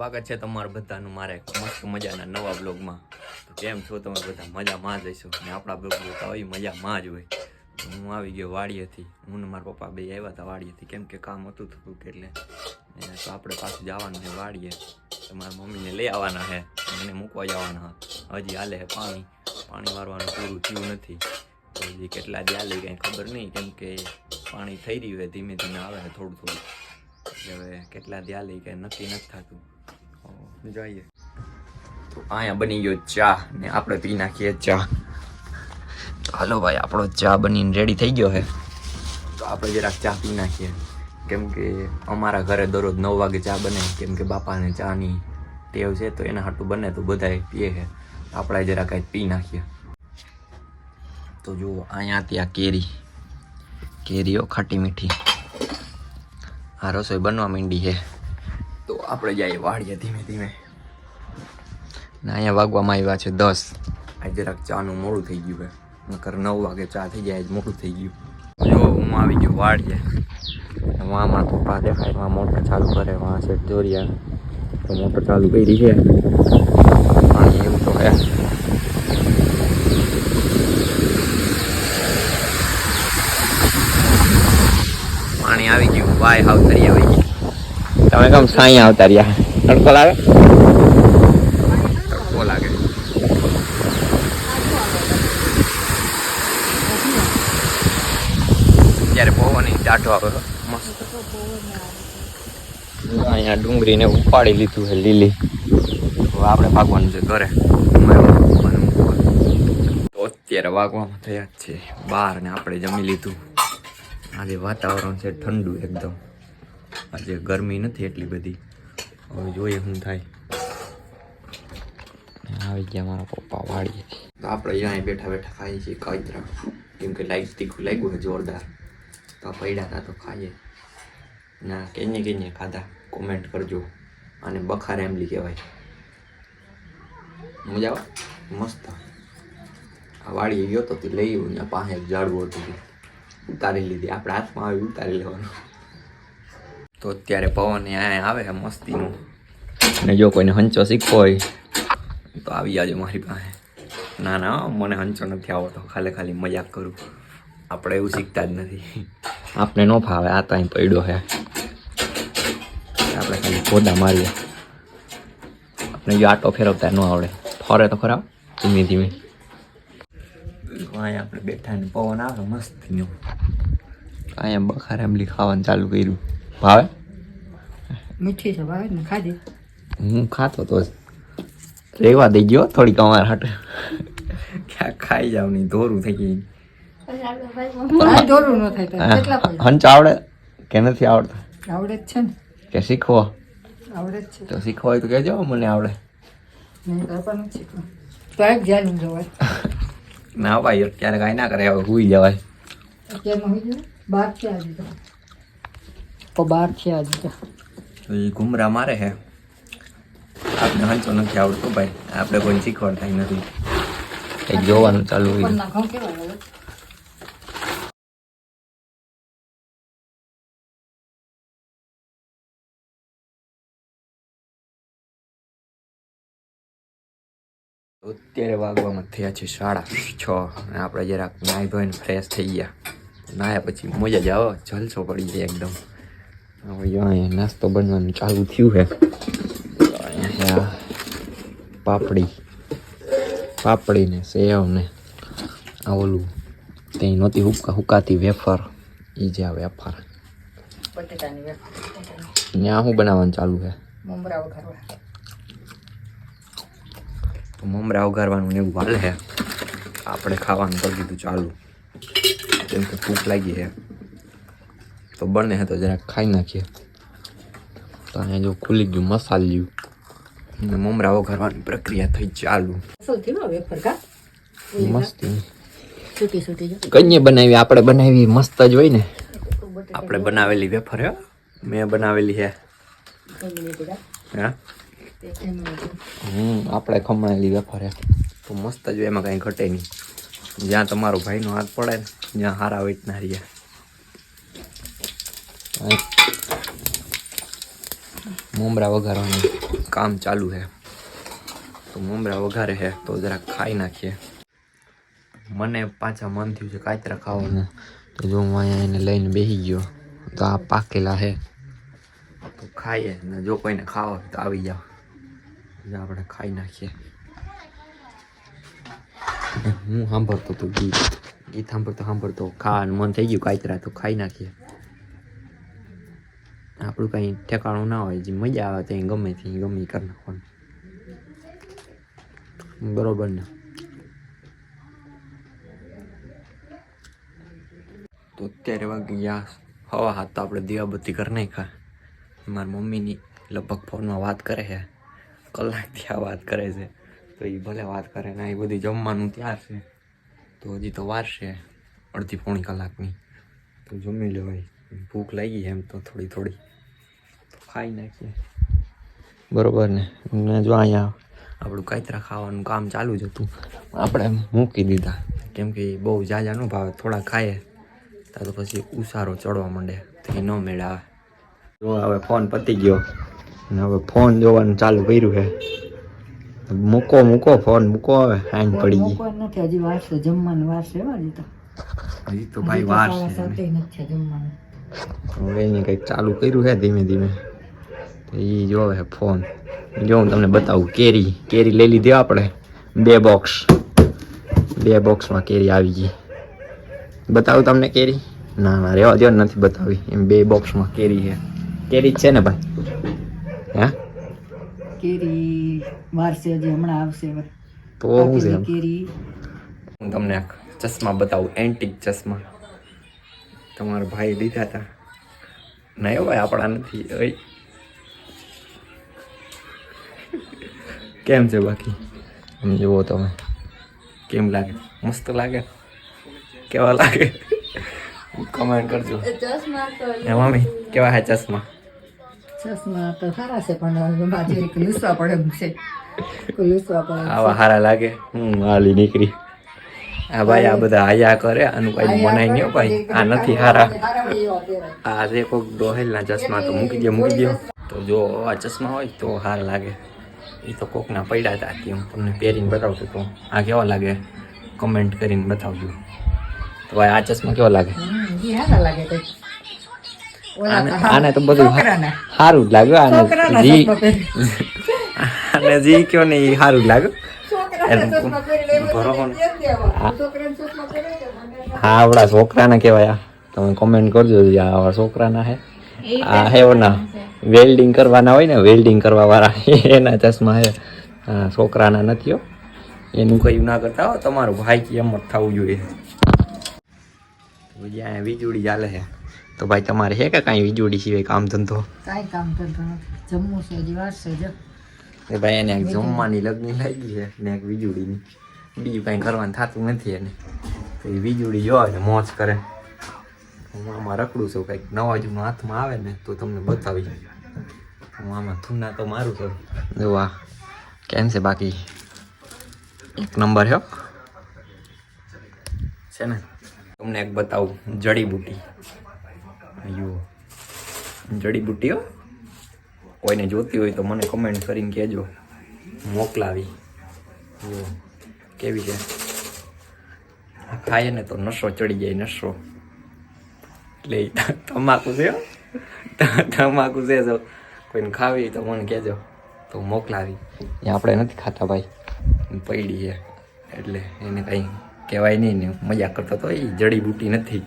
સ્વાગત છે તમારું બધાનું મારે મસ્ત મજાના નવા બ્લોગમાં. તો કેમ છો તમે બધા? મજામાં જ હશો ને આપણા બ્લોગ જોતા હોય મજામાં જ હોય. હું આવી ગયો વાડીએથી. હું ને મારા પપ્પા બે આવ્યા હતા વાડીએથી, કેમ કે કામ હતું થોડુંક એટલે તો આપણે પાછું જવાનું છે વાડીએ. તો મારા મમ્મીને લઈ આવવાના છે, એને મૂકવા જવાના. હજી હાલે છે પાણી વારવાનું પૂરું થયું નથી. તો હજી કેટલા દી હાલે કંઈ ખબર નહીં, કેમ કે પાણી થઈ રહ્યું છે, ધીમે ધીમે આવે છે થોડું થોડું. હવે કેટલા દી હાલે કંઈ નક્કી નથી થતું. જોઈએ. તો અહીંયા બની ગયો ચા ને આપણે પી નાખીએ ચા. તો હાલો ભાઈ, આપણો ચા બનીને રેડી થઈ ગયો છે. તો આપણે જરાક ચા પી નાખીએ, કેમ કે અમારા ઘરે દરરોજ 9 વાગે ચા બને, કેમ કે બાપાને ચાની ટેવ છે. તો એના હાટું બને તો બધાય પીએ છે. આપણે જરાક કાંઈ પી નાખીએ. તો જુઓ, અહીંયા ત્યાં કેરીઓ ખાટી મીઠી. આ રસોઈ બનવા માંડી છે. તો આપણે જઈએ વાળીએ ધીમે ધીમે. ને અહીંયા વાગવામાં આવ્યા છે 10. આ જરાક ચાનું મોડું થઈ ગયું છે, નકર 9 વાગે ચા થઈ જાય જ મોડું થઈ ગયું. જો હું આવી ગયો વાળીએ. વાંમાં પપ્પા દેખાય, વાં મોટર ચાલુ કરે, વાં છે દોરિયા. તો મોટર ચાલુ કરી છે. પાણી એવું તો હે. પાણી આવી ગયું. વાય હાવ તરી આવી ગઈ. તમે કેમ સાંઈ આવતા રહ્યા? તડકો લાગે? તડકો લાગે. ત્યારે પવન ટાઢો આવે મસ્ત. અહીંયા ડુંગળીને ઉપાડી લીધું છે લીલી. તો આપણે ભાગવાનું છે ઘરે. તો અત્યારે વાગવામાં થયા જ છે 12 ને આપણે જમી લીધું. આજે વાતાવરણ છે ઠંડુ એકદમ. આજે ગરમી નથી એટલી બધી. હવે જોઈએ શું થાય. આવી ગયા મારા પપ્પા વાળીએ. તો આપણે અહીંયા બેઠા બેઠા ખાઈએ છીએ કાયતરા, કેમ કે તીખું લાગ્યું છે જોરદાર. તો પડ્યા હતા તો ખાઈએ. ના કેને ખાધા કોમેન્ટ કરજો. અને બખાર એમલી કહેવાય. મજા આવે મસ્ત. આ વાડીએ ગયો તો તે લઈ આવ્યું. ત્યાં પાસે એક ઝાડવું હતું, ઉતારી લીધી. આપણે હાથમાં આવી ઉતારી લેવાનું. તો અત્યારે પવન અહીંયા આવે છે મસ્તીનું. અને જો કોઈને હંચો શીખવો હોય તો આવી જાજો મારી પાસે. ના મને હંચો નથી આવડતો, ખાલી મજાક કરું. આપણે એવું શીખતા જ નથી. આપણે ન ફાવે. આ તો અહીં પડ્યો છે, આપણે ખાલી ખોદા મારીએ. આપણે જો આટો ફેરવતા ન આવડે. ફરે તો ખરા ધીમે ધીમે. અહીંયા આપણે બેઠા ને પવન આવે મસ્તીનો. અહીંયા બખાર એમલી ખાવાનું ચાલુ કર્યું. ભાવે? મીઠી છે, ભાવે ને ખાધી. હું ખાતો તો રેવા દઈ ગયો થોડીક અમારા હાટે. ક્યાં ખાઈ જાવ નહીં, ધોરું થઈ ગઈ. દોરું ન થાય. હંચ આવડે કે નથી આવડતો? આવડે જ છે ને. કે શીખવો? આવડે જ છે. તો શીખવો હોય તો કહેજો, મને આવડે. નહીં કરવાનું જ શીખવા. તો એક ધ્યાન જવાય. ના ભાઈ, અત્યારે કાંઈ ના કરે, હવે સુઈ જવાય. અત્યારમાં હોય જાય 12 છે આજે તો. 12 છે આજે તો. એ ઘુમરા મારે છે. આપણે હંચો નથી આવડતો ભાઈ. આપણે કોઈ શીખવાડતા નથી. કંઈક જોવાનું ચાલુ હોય. અત્યારે વાગવામાં થયા છે 6:30. અને આપણે જરાક નાહી ધોઈને ફ્રેશ થઈ ગયા. નાહ્યા પછી મજા જ આવે, જલસો પડી જાય એકદમ. હવે અહીંયા નાસ્તો બનવાનું ચાલુ થયું છે. અહીંયા પાપડી ને સેવ ને આ ઓલું ત્યાં નહોતી હુકાતી વેફર. એ જે આ વેફર બટેટાની વેફર. ત્યાં શું બનાવવાનું ચાલુ છે? મમરા વઘારવા. તો મમરા વઘારવાનું એવું હાલે છે. આપણે ખાવાનું કરી દીધું ચાલુ, કેમ કે ભૂખ લાગી છે. તો બને છે તો જરાક ખાઈ નાખીએ. તો અહીંયા જો ખુલી ગયું મસાલ્યું ને મમરા વઘારવાની પ્રક્રિયા થઈ ચાલુ. મસ્તી કઈ બનાવી? આપણે બનાવી મસ્ત જ હોય ને. આપણે બનાવેલી વેફર હે, મેં બનાવેલી છે. હા, આપણે ખમણેલી વેફર હે તો મસ્ત જ. એમાં કાંઈ ઘટે નહીં. જ્યાં તમારો ભાઈનો હાથ પડે ને ત્યાં હારા વેચના રહ્યા. મમરા વઘારવાની કામ ચાલુ છે. તો મમરા વઘારે છે તો જરાક ખાઈ નાખીએ. મને પાછા મન થયું છે કાચરા ખાવાનું, તો જો હું અહીંયા એને લઈને બેસી ગયો. તો આ પાકેલા છે તો ખાઈએ, ને જો કોઈને ખાવા હોય તો આવી જાઓ, આપણે ખાઈ નાખીએ. હું સાંભળતો હતો ગીત સાંભળતો ખાવાનું મન થઈ ગયું કાચરા, તો ખાઈ નાખીએ. આપણું કંઈ ઠેકાણું ના હોય, જે મજા આવે ત્યાં ગમે તે ગમે કરી નાખવાનું, બરોબર ને? તો અત્યારે વાગી ગયા 6:30, તો આપણે દીવાબત્તી કરી નાખ્યા. મારી મમ્મીની લગભગ ફોનમાં વાત કરે છે, કલાકથી આ વાત કરે છે. તો એ ભલે વાત કરે ને, એ બધી જમવાનું ત્યાર છે, તો હજી તો વાર છે અડધી પોણી કલાકની. તો જમી લો ભાઈ, ભૂખ લાગી એમ તો થોડી તો ખાઈ નાખીએ, બરોબર ને? જો અહીંયા આપણું કાચરા ખાવાનું કામ ચાલુ જ હતું, આપણે મૂકી દીધા કેમ કે બહુ જાજા ન ભાવે. થોડા ખાઈએ તો પછી ઉસારો ચડવા માંડે, તો એ ન મેળ આવે. જો હવે ફોન પતી ગયો અને હવે ફોન જોવાનું ચાલુ કર્યું છે. મૂકો ફોન મૂકો, હવે હાંજ પડી ગઈ. નથી, હજી વાર છે, જમવાનું વાર છે. હજી તો ભાઈ વાર છે. જમવાનું હવે એને કંઈક ચાલુ કર્યું છે ધીમે ધીમે. તો એ જોવે છે ફોન. જો હું તમને બતાવું, કેરી લઈ લીધી આપણે 2 બોક્સમાં કેરી આવી ગઈ. બતાવું તમને કેરી? ના રેવા દો, નથી બતાવી. એમ 2 બોક્સમાં કેરી છે. કેરી જ છે ને ભાઈ? હે, કેરી વાર છે, હજી હમણાં આવશે. તો શું છે? કેરી હું તમને ચશ્મા બતાવું, એન્ટિક ચશ્મા. તમારા ભાઈ લીધા હતા. નહીં ભાઈ, આપણા નથી. ઓય, કેમ છે બાકી? જુઓ તમે, કેમ લાગે? મસ્ત લાગે? કેવા લાગે? કમેન્ટ કરજો. એ મમ્મી કેવા હે ચશ્મા? ચશ્મા તો સારા છે, પણ બાજુ લૂસવા પડે એમ છે. આવા હારા લાગે? હાલી નીકળી. આ ભાઈ આ બધા આયા કરે, આનું કઈ બનાય નહીં ભાઈ. આ નથી હારા. આ જે કોઈક ડોહેલના ચશ્મા તો મૂકી દો. તો જો આ ચશ્મા હોય તો હારા લાગે. એ તો કોકના પડ્યા હતા, હું તમને પહેરીને બતાવતો તો. આ કેવા લાગે કમેન્ટ કરીને બતાવજો. તો ભાઈ આ ચશ્મા કેવા લાગે? આને તો બધું સારું જ લાગે. આને જી કયો ને એ સારું જ લાગે. હા, આવડા છોકરાના કેવાય. તમે કોમેન્ટ કરજો, આવડા છોકરાના હે. આ હે ઓના વેલ્ડિંગ કરવાના હોય ને, વેલ્ડિંગ કરવા વાળા એના ચશ્મા હે. હા, છોકરાના નથી હો. એનું કયું ના કરતા હો, તમારો ભાઈ કે એમ જ થવું જોઈએ. અહીંયા વીજળી ચાલે છે. તો ભાઈ તમારે છે કે કાંઈ વીજળી સિવાય કામ ધંધો? કાંઈ કામ ધંધો નથી, જમવું છે, હજી વાર છે. જો ભાઈ એને એક જમવાની લગ્ન લાગી છે ને એક વીજળીની, બીજું કાંઈ કરવાનું થતું નથી એને. તો એ વીજળી જોવા ને મોજ કરે. હું આમાં રખડું છું, કંઈક નવા જૂનું હાથમાં આવે ને તો તમને બતાવી. હું આમાં થૂના તો મારું છું. જો આ કેમ છે બાકી? એક નંબર છે ને. તમને એક બતાવું, જડીબુટી. જડીબુટી હો, કોઈને જોતી હોય તો મને કમેન્ટ કરીને કહેજો, મોકલાવી. જો કેવી છે, ખાઈએ ને તો નશો ચડી જાય, નશો. એટલે તમાકુ છે, તમાકુ છે. જો કોઈને ખાવી તો મને કહેજો, તો મોકલાવી. એ આપણે નથી ખાતા ભાઈ, પડી છે એટલે એને કંઈ કહેવાય નહીં ને. મજાક કરતો તો, એ જડીબુટી નથી,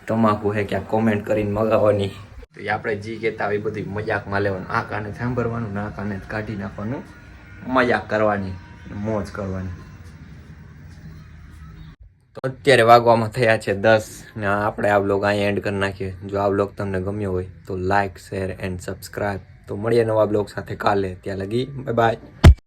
તમાકુ છે. ક્યાંક કોમેન્ટ કરીને મગાવવાની. તો એ આપણે જી કહેતા હોય એ બધી મજાકમાં લેવાનું. આ કાને સાંભળવાનું ને આ કાને કાઢી નાખવાનું, મજાક કરવાની, મોજ કરવાની. તો અત્યારે વાગવામાં થયા છે 10 ને આપણે આ વ્લોગ અહીંયા એન્ડ કરી નાખીએ. જો આ વ્લોગ તમને ગમ્યો હોય તો લાઇક, શેર એન્ડ સબસ્ક્રાઈબ. તો મળીએ નવા બ્લોગ સાથે કાલે. ત્યાં લગી બાય બાય.